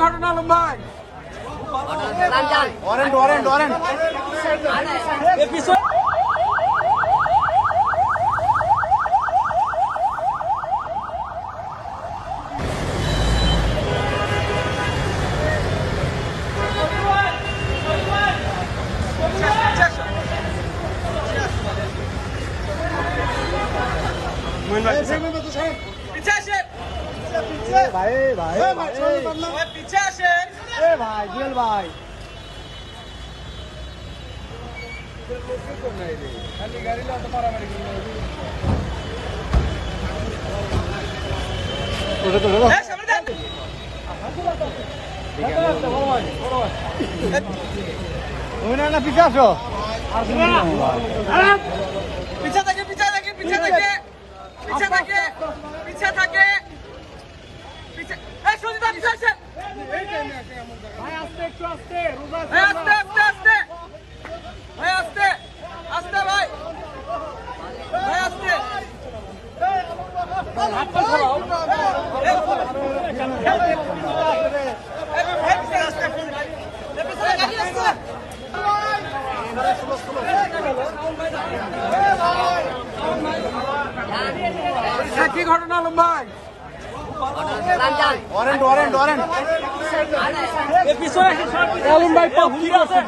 ঘটনা আলম ভাই? Warrant warrant warrant ভাই ভাই পিছে আসেন ভাই জুয়েল ভাই না পিছে আসো পিছে থাকে পিছে থাকে পিছে থাকে পিছে থাকে পিছে থাকে পিছে এই সুজিত পিছে আসেন ভাই আস্তে একটু আস্তে রোজা ভাই আস্তে আস্তে আস্তে ভাই আস্তে আস্তে ভাই ভাই আস্তে হাত পা ছড়াও কি ঘটনা আলম ভাই? ওয়ারেন্ট ওয়ারেন্ট ওয়ারেন্ট আলম ভাই কি আছে?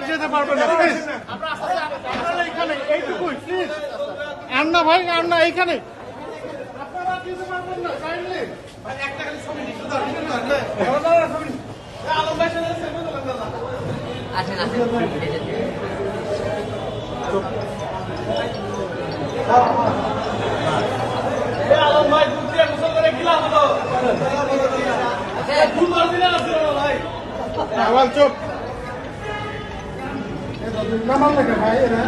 যেতে পারবেন না প্লিজ আপনারা এখানে এইটুকুই প্লিজ না ভাই না এইখানে আপনারা যেতে পারবেন না কাইন্ডলি একটা খালি ছবি একটু দাঁড়ান আলম ভাই সাথে সেলফি তোলেন দাদা আসেন আলম ভাই দুধ দিয়ে গোসল করে কি লাভ হলো? দুধ মার দিলে না ভাই আওয়াল চুপ নামাল দেখে ভাই এরা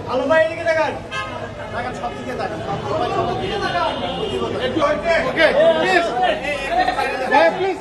আলম ভাই এদিকে দেখান সব দিকে দেখান ওকে প্লিজ ভাই প্লিজ